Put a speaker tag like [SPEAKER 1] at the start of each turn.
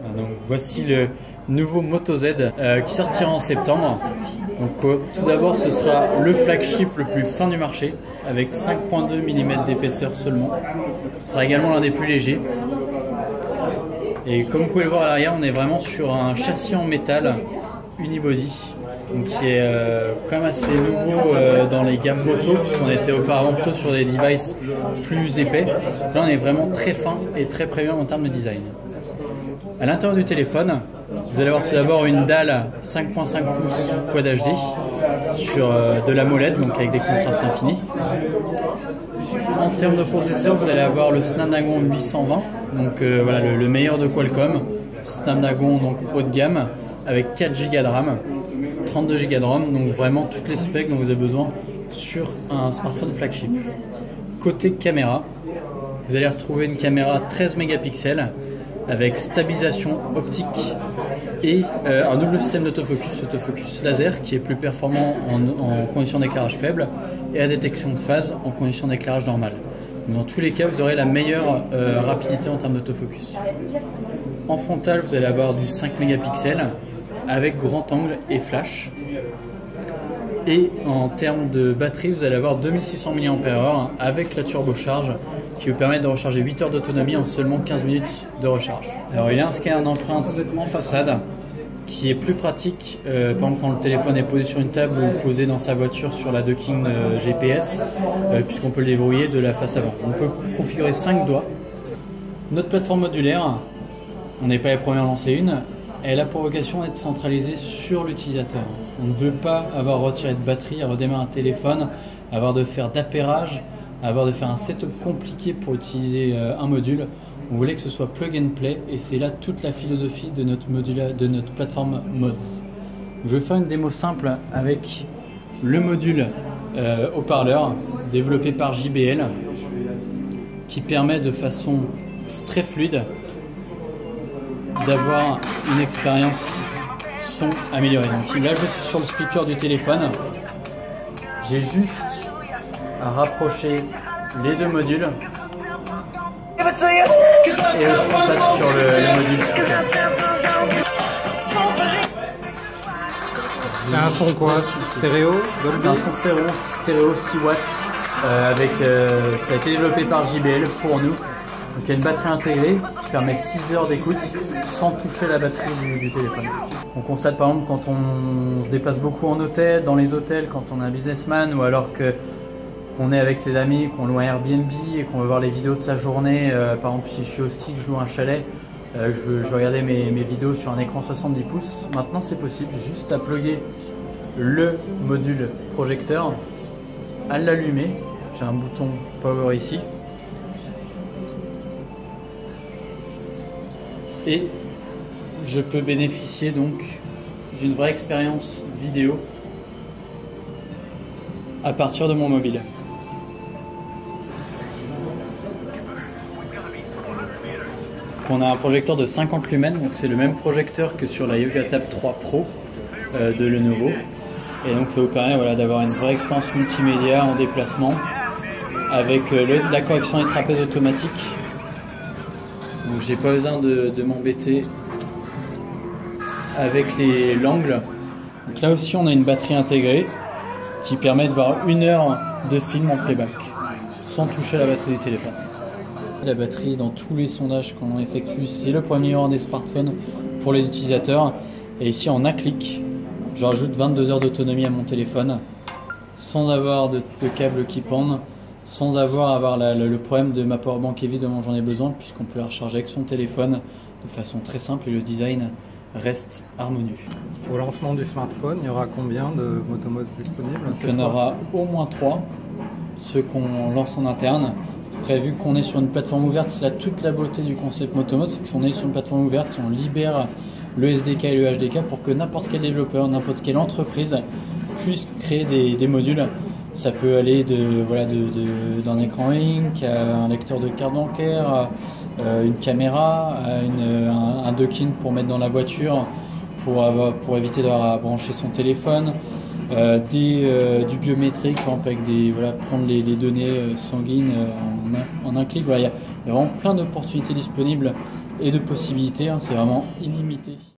[SPEAKER 1] Donc voici le nouveau Moto Z qui sortira en septembre. Donc tout d'abord ce sera le flagship le plus fin du marché avec 5,2 mm d'épaisseur seulement. Ce sera également l'un des plus légers. Et comme vous pouvez le voir à l'arrière, on est vraiment sur un châssis en métal unibody, donc qui est quand même assez nouveau dans les gammes moto, puisqu'on était auparavant plutôt sur des devices plus épais. Là on est vraiment très fin et très premium en termes de design. À l'intérieur du téléphone, vous allez avoir tout d'abord une dalle 5.5 pouces Quad HD sur de l'AMOLED, donc avec des contrastes infinis. En termes de processeur, vous allez avoir le Snapdragon 820, donc voilà le meilleur de Qualcomm. Snapdragon donc haut de gamme avec 4 Go de RAM, 32 Go de ROM, donc vraiment toutes les specs dont vous avez besoin sur un smartphone flagship. Côté caméra, vous allez retrouver une caméra 13 mégapixels avec stabilisation optique et un double système d'autofocus laser qui est plus performant en conditions d'éclairage faible et à détection de phase en conditions d'éclairage normal. Dans tous les cas, vous aurez la meilleure rapidité en termes d'autofocus. En frontal, vous allez avoir du 5 mégapixels avec grand angle et flash. Et en termes de batterie, vous allez avoir 2600 mAh avec la turbocharge qui vous permet de recharger 8 heures d'autonomie en seulement 15 minutes de recharge. Alors il y a un scanner d'empreinte en façade qui est plus pratique, par exemple quand le téléphone est posé sur une table ou posé dans sa voiture sur la docking GPS, puisqu'on peut le déverrouiller de la face avant. On peut configurer 5 doigts. Notre plateforme modulaire, on n'est pas les premiers à en lancer une, elle a pour vocation d'être centralisée sur l'utilisateur. On ne veut pas avoir retiré de batterie, à redémarrer un téléphone, avoir de faire d'appairage, avoir de faire un setup compliqué pour utiliser un module. On voulait que ce soit plug and play et c'est là toute la philosophie de notre plateforme Mods. Je vais faire une démo simple avec le module haut-parleur développé par JBL qui permet de façon très fluide d'avoir une expérience son améliorée. Donc là je suis sur le speaker du téléphone, j'ai juste à rapprocher les deux modules et le son passe sur le module speaker.
[SPEAKER 2] C'est un son quoi? Stéréo?
[SPEAKER 1] C'est un son stéréo 6 watts ça a été développé par JBL pour nous. Donc il y a une batterie intégrée qui permet 6 heures d'écoute sans toucher la batterie du téléphone. On constate par exemple quand on se déplace beaucoup en hôtel, dans les hôtels, quand on est un businessman ou alors qu'on est avec ses amis, qu'on loue un Airbnb et qu'on veut voir les vidéos de sa journée. Par exemple si je suis au ski, que je loue un chalet, je veux regarder mes vidéos sur un écran 70 pouces. Maintenant c'est possible, j'ai juste à plugger le module projecteur, à l'allumer. J'ai un bouton power ici. Et je peux bénéficier donc d'une vraie expérience vidéo à partir de mon mobile. On a un projecteur de 50 lumens, donc c'est le même projecteur que sur la YogaTab 3 Pro de Lenovo. Et donc ça vous permet d'avoir une vraie expérience multimédia en déplacement avec la correction des trapèzes automatiques. Donc j'ai pas besoin de m'embêter avec l'angle. Donc là aussi on a une batterie intégrée qui permet de voir 1 heure de film en playback sans toucher la batterie du téléphone. La batterie dans tous les sondages qu'on effectue c'est le premier rang des smartphones pour les utilisateurs. Et ici en un clic je rajoute 22 heures d'autonomie à mon téléphone sans avoir de câble qui pendent, sans avoir le problème de ma powerbank est vide dont j'en ai besoin, puisqu'on peut la recharger avec son téléphone de façon très simple et le design reste harmonieux.
[SPEAKER 2] Au lancement du smartphone, il y aura combien de Motomods disponibles?
[SPEAKER 1] Il y en aura au moins 3, ceux qu'on lance en interne. Après, vu qu'on est sur une plateforme ouverte, c'est là toute la beauté du concept Motomod, c'est qu'on est sur une plateforme ouverte, on libère le SDK et le HDK pour que n'importe quel développeur, n'importe quelle entreprise puisse créer des modules. Ça peut aller d'un écran Link à un lecteur de carte bancaire, une caméra, un docking pour mettre dans la voiture pour éviter d'avoir à brancher son téléphone, du biométrique, par exemple, avec prendre les données sanguines en un clic. Il y a vraiment plein d'opportunités disponibles et de possibilités, hein, c'est vraiment illimité.